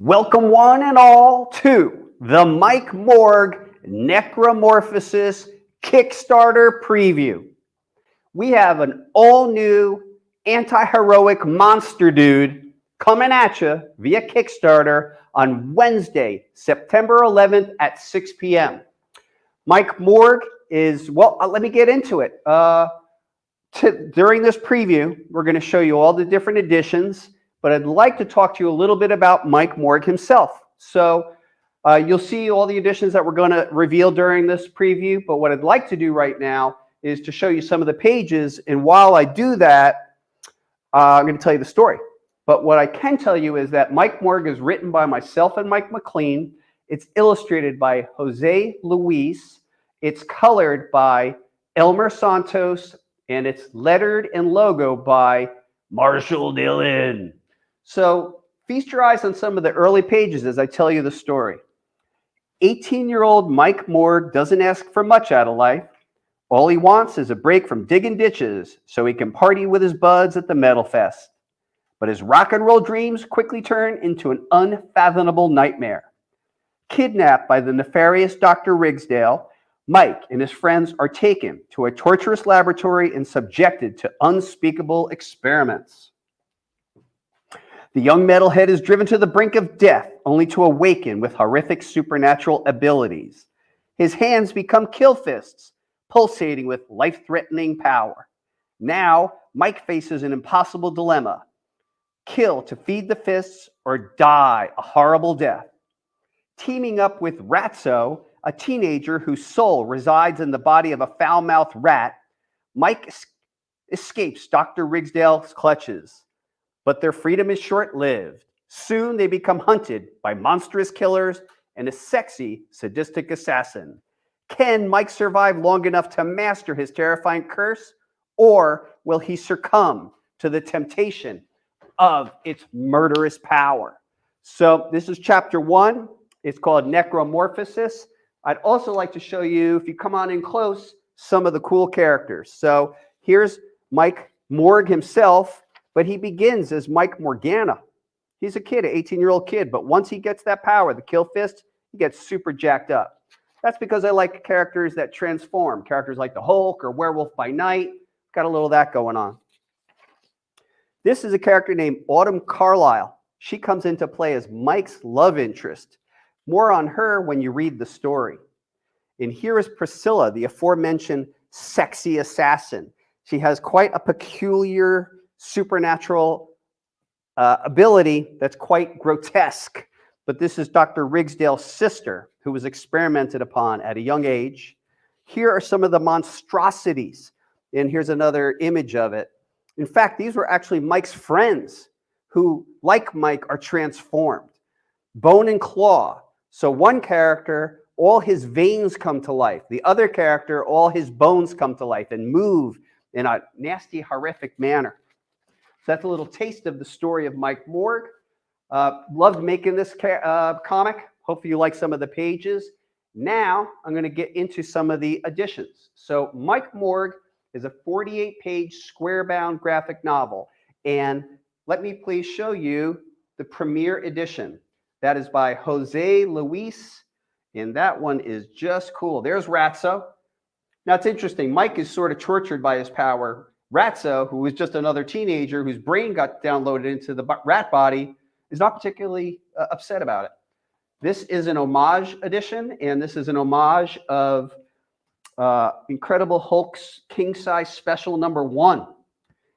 Welcome one and all to the Mike Morgue Necromorphosis Kickstarter preview. We have an all-new anti-heroic monster dude coming at you via Kickstarter on Wednesday, September 11th at 6 p.m. Mike Morgue is, let me get into it. During this preview, we're going to show you all the different editions, but I'd like to talk to you a little bit about Mike Morgue himself. So you'll see all the editions that we're going to reveal during this preview, but what I'd like to do right now is to show you some of the pages, and while I do that, I'm going to tell you the story. But what I can tell you is that Mike Morgue is written by myself and Mike McLean. It's illustrated by Jose Luis. It's colored by Elmer Santos, and it's lettered and logo by Marshall Dillon. So feast your eyes on some of the early pages as I tell you the story. 18-year-old Mike Morgue doesn't ask for much out of life. All he wants is a break from digging ditches so he can party with his buds at the Metal Fest. But his rock and roll dreams quickly turn into an unfathomable nightmare. Kidnapped by the nefarious Dr. Rigsdale, Mike and his friends are taken to a torturous laboratory and subjected to unspeakable experiments. The young metalhead is driven to the brink of death, only to awaken with horrific supernatural abilities. His hands become kill fists, pulsating with life-threatening power. Now, Mike faces an impossible dilemma: kill to feed the fists or die a horrible death. Teaming up with Ratso, a teenager whose soul resides in the body of a foul-mouthed rat, Mike escapes Dr. Rigsdale's clutches. But their freedom is short-lived. Soon they become hunted by monstrous killers and a sexy, sadistic assassin. Can Mike survive long enough to master his terrifying curse, or will he succumb to the temptation of its murderous power? So this is chapter 1. It's called Necromorphosis. I'd also like to show you, if you come on in close, some of the cool characters. So here's Mike Morgue himself, but he begins as Mike Morgana. He's a kid, an 18-year-old kid, but once he gets that power, the kill fist, he gets super jacked up. That's because I like characters that transform, characters like the Hulk or Werewolf by Night. Got a little of that going on. This is a character named Autumn Carlisle. She comes into play as Mike's love interest. More on her when you read the story. And here is Priscilla, the aforementioned sexy assassin. She has quite a peculiar supernatural ability that's quite grotesque. But this is Dr. Rigsdale's sister, who was experimented upon at a young age. Here are some of the monstrosities. And here's another image of it. In fact, these were actually Mike's friends who, like Mike, are transformed. Bone and claw. So one character, all his veins come to life. The other character, all his bones come to life and move in a nasty, horrific manner. So that's a little taste of the story of Mike Morgue. Loved making this comic. Hopefully you like some of the pages. Now I'm going to get into some of the additions. So Mike Morgue is a 48-page square-bound graphic novel. And let me please show you the premiere edition. That is by Jose Luis, and that one is just cool. There's Ratso. Now, it's interesting. Mike is sort of tortured by his power. Ratso, who was just another teenager whose brain got downloaded into the rat body, is not particularly upset about it. This is an homage edition, and this is an homage of Incredible Hulk's King Size Special #1.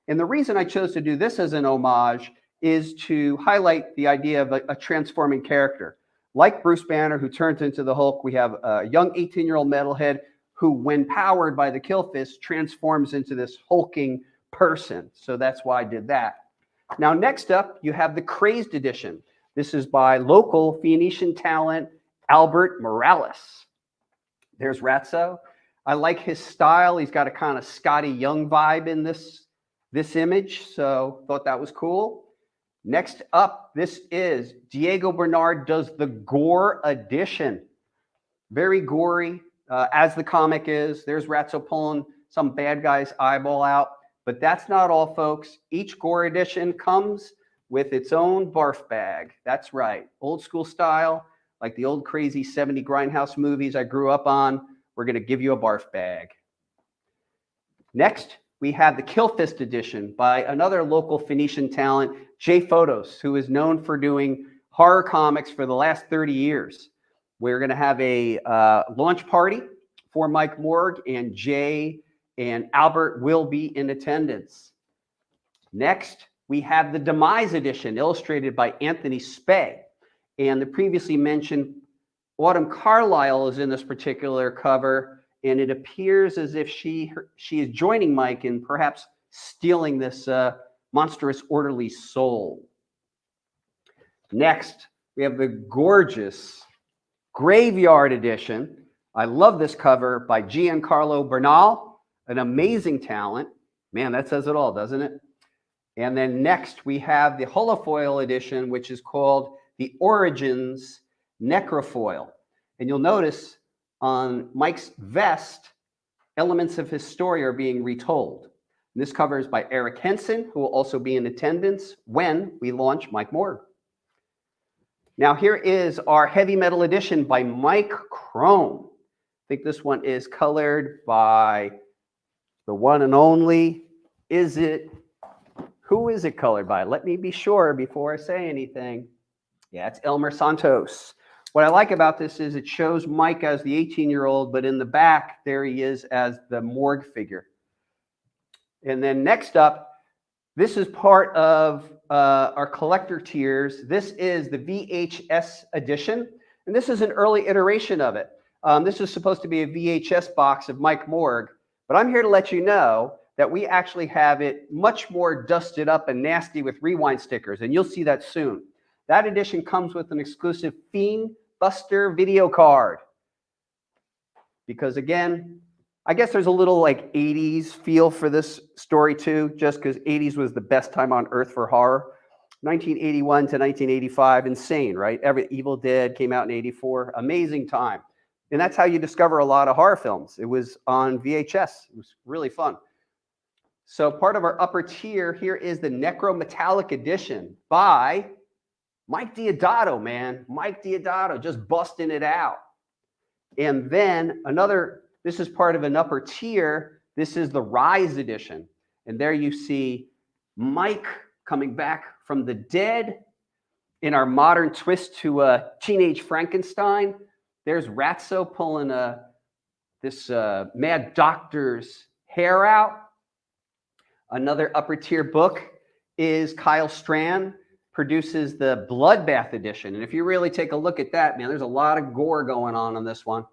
And the reason I chose to do this as an homage is to highlight the idea of a transforming character. Like Bruce Banner, who turns into the Hulk, we have a young 18-year-old metalhead who, when powered by the kill fist, transforms into this hulking person. So that's why I did that. Now, next up, you have the Crazed edition. This is by local Phoenician talent, Albert Morales. There's Ratso. I like his style. He's got a kind of Scotty Young vibe in this image, so thought that was cool. Next up, this is Diego Bernard does the Gore edition. Very gory, as the comic is. There's Ratso pulling some bad guy's eyeball out. But that's not all, folks. Each Gore edition comes with its own barf bag. That's right, old school style, like the old crazy 70 Grindhouse movies I grew up on. We're going to give you a barf bag. Next, we have the Kill Fist edition by another local Phoenician talent, Jay Photos, who is known for doing horror comics for the last 30 years. We're going to have a launch party for Mike Morgue, and Jay and Albert will be in attendance. Next, we have the Demise edition, illustrated by Anthony Spey. And the previously mentioned Autumn Carlisle is in this particular cover, and it appears as if she is joining Mike in perhaps stealing this monstrous orderly soul. Next, we have the gorgeous Graveyard edition. I love this cover by Giancarlo Bernal, an amazing talent. Man, that says it all, doesn't it? And then next, we have the holofoil edition, which is called the Origins Necrofoil. And you'll notice on Mike's vest, elements of his story are being retold. And this cover is by Eric Henson, who will also be in attendance when we launch Mike Morgue. Now here is our heavy metal edition by Mike Chrome. I think this one is colored by the one and only, who is it colored by? Let me be sure before I say anything. Yeah, it's Elmer Santos. What I like about this is it shows Mike as the 18-year-old, but in the back, there he is as the Morgue figure. And then next up, this is part of our collector tiers. This is the VHS edition, and this is an early iteration of it. This is supposed to be a VHS box of Mike Morgue, but I'm here to let you know that we actually have it much more dusted up and nasty with rewind stickers, and you'll see that soon. That edition comes with an exclusive Fiend Buster video card. Because again, I guess there's a little like 80s feel for this story too, just because 80s was the best time on earth for horror. 1981 to 1985, insane, right? Evil Dead came out in 84, amazing time. And that's how you discover a lot of horror films. It was on VHS. It was really fun. So part of our upper tier here is the Necrometallic edition by Mike Deodato, man. Mike Deodato just busting it out. And then this is part of an upper tier. This is the Rise edition. And there you see Mike coming back from the dead in our modern twist to a teenage Frankenstein. There's Ratso pulling this mad doctor's hair out. Another upper tier book is Kyle Strand produces the Bloodbath edition. And if you really take a look at that, man, there's a lot of gore going on this one.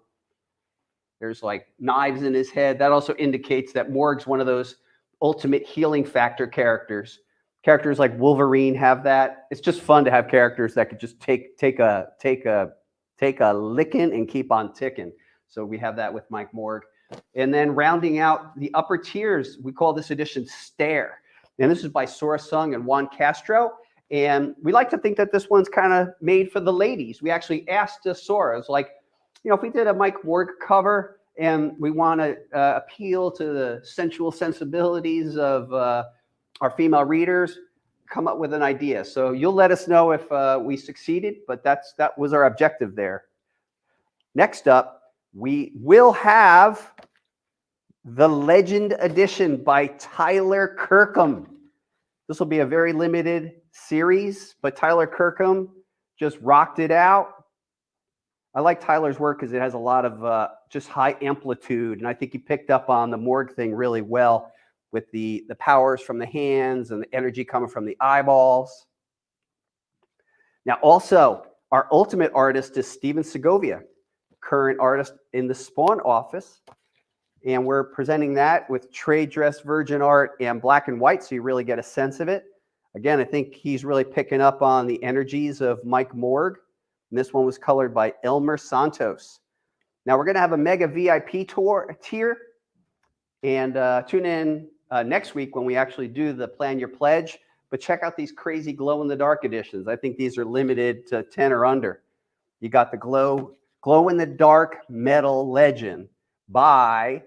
There's like knives in his head. That also indicates that Morgue's one of those ultimate healing factor characters. Characters like Wolverine have that. It's just fun to have characters that could just take a licking and keep on ticking. So we have that with Mike Morgue. And then rounding out the upper tiers, we call this edition Stare. And this is by Sora Sung and Juan Castro. And we like to think that this one's kind of made for the ladies. We actually asked Sora, it's like, you know, if we did a Mike Morgue cover and we want to appeal to the sensual sensibilities of our female readers, come up with an idea. So you'll let us know if we succeeded, but that was our objective there. Next up, we will have the Legend edition by Tyler Kirkham. This will be a very limited series, but Tyler Kirkham just rocked it out. I like Tyler's work because it has a lot of just high amplitude, and I think he picked up on the Morgue thing really well with the powers from the hands and the energy coming from the eyeballs. Now, also, our ultimate artist is Steven Segovia, current artist in the Spawn office, and we're presenting that with trade dress virgin art and black and white, so you really get a sense of it. Again, I think he's really picking up on the energies of Mike Morgue. And this one was colored by Elmer Santos. Now we're going to have a mega VIP tier, and tune in next week when we actually do the Plan Your Pledge. But check out these crazy glow-in-the-dark editions. I think these are limited to 10 or under. You got the glow-in-the-dark metal legend by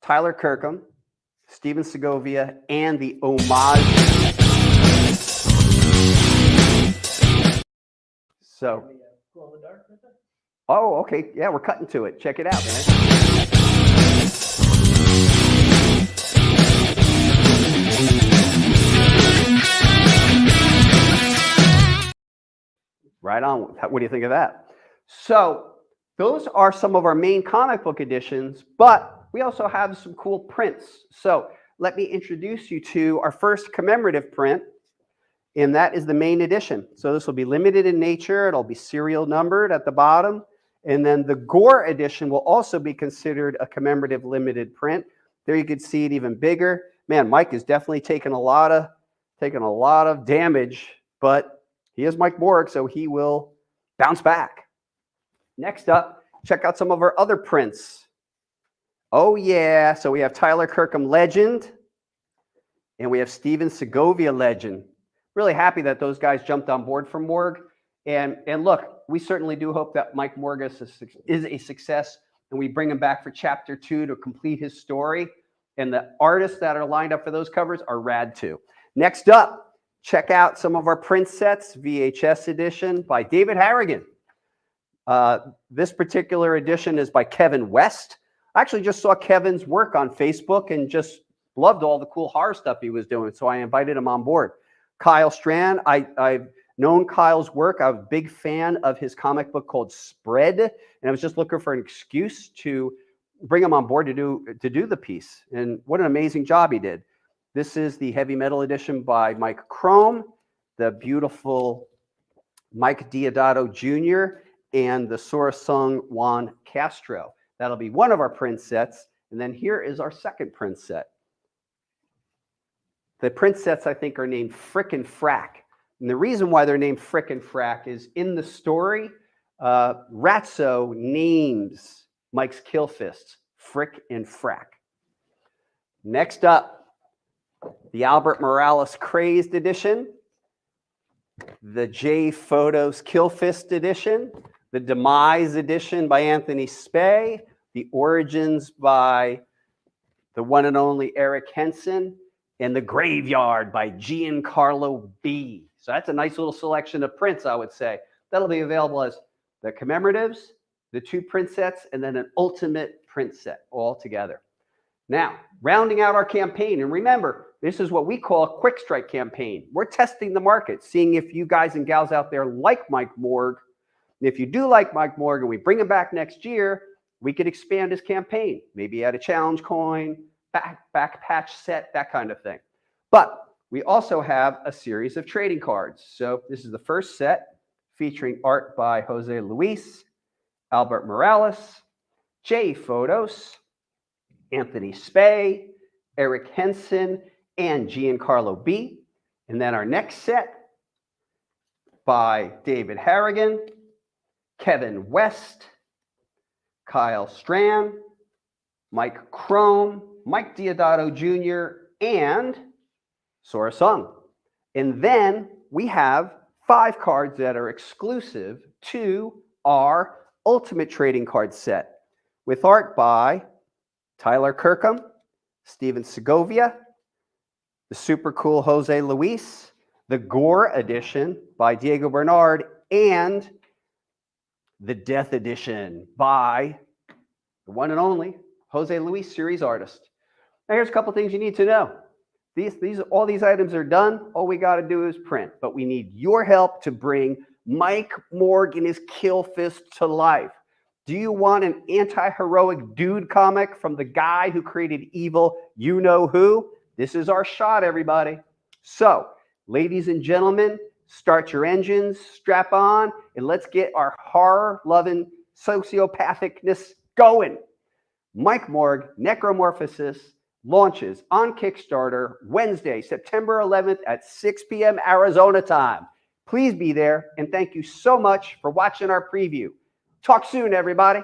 Tyler Kirkham, Steven Segovia, and the homage So, glow in the dark with it? oh, okay. Yeah, we're cutting to it. Check it out, man. Right on. What do you think of that? So those are some of our main comic book editions, but we also have some cool prints. So let me introduce you to our first commemorative print, and that is the main edition. So this will be limited in nature. It'll be serial numbered at the bottom. And then the Gore edition will also be considered a commemorative limited print. There you can see it even bigger. Man, Mike has definitely taken a lot of damage, but he is Mike Morgue, so he will bounce back. Next up, check out some of our other prints. Oh yeah, so we have Tyler Kirkham Legend, and we have Steven Segovia Legend. Really happy that those guys jumped on board for Morgue. And look, we certainly do hope that Mike Morgue is a success, and we bring him back for chapter 2 to complete his story. And the artists that are lined up for those covers are rad too. Next up, check out some of our print sets, VHS edition by David Harrigan. This particular edition is by Kevin West. I actually just saw Kevin's work on Facebook and just loved all the cool horror stuff he was doing, so I invited him on board. Kyle Strand, I've known Kyle's work. I'm a big fan of his comic book called Spread, and I was just looking for an excuse to bring him on board to do the piece. And what an amazing job he did. This is the heavy metal edition by Mike Chrome, the beautiful Mike Diodato Jr., and the Sora Sung Juan Castro. That'll be one of our print sets. And then here is our second print set. The print sets, I think, are named Frick and Frack. And the reason why they're named Frick and Frack is in the story, Ratso names Mike's kill fists Frick and Frack. Next up, the Albert Morales Crazed edition, the J Photos Kill Fist edition, the Demise edition by Anthony Spey, the Origins by the one and only Eric Henson, and the Graveyard by Giancarlo B. So that's a nice little selection of prints, I would say. That'll be available as the commemoratives, the 2 print sets, and then an ultimate print set all together. Now, rounding out our campaign, and remember, this is what we call a quick strike campaign. We're testing the market, seeing if you guys and gals out there like Mike Morgue. And if you do like Mike Morgue and we bring him back next year, we could expand his campaign, maybe add a challenge coin, back patch set, that kind of thing. But we also have a series of trading cards. So this is the first set featuring art by Jose Luis, Albert Morales, J Photos, Anthony Spey, Eric Henson, and Giancarlo B. And then our next set by David Harrigan, Kevin West, Kyle Strand, Mike Chrome, Mike Diodato Jr., and Sora Sung. And then we have 5 cards that are exclusive to our Ultimate Trading Card set with art by Tyler Kirkham, Steven Segovia, the super cool Jose Luis, the Gore edition by Diego Bernard, and the Death edition by the one and only Jose Luis, series artist. Now here's a couple things you need to know. All these items are done. All we got to do is print, but we need your help to bring Mike Morgue and his kill fist to life. Do you want an anti-heroic dude comic from the guy who created evil, you know who? This is our shot, everybody. So, ladies and gentlemen, start your engines, strap on, and let's get our horror-loving sociopathicness going. Mike Morgue, Necromorphosis, launches on Kickstarter Wednesday, September 11th at 6 p.m. Arizona time. Please be there, and thank you so much for watching our preview. Talk soon, everybody.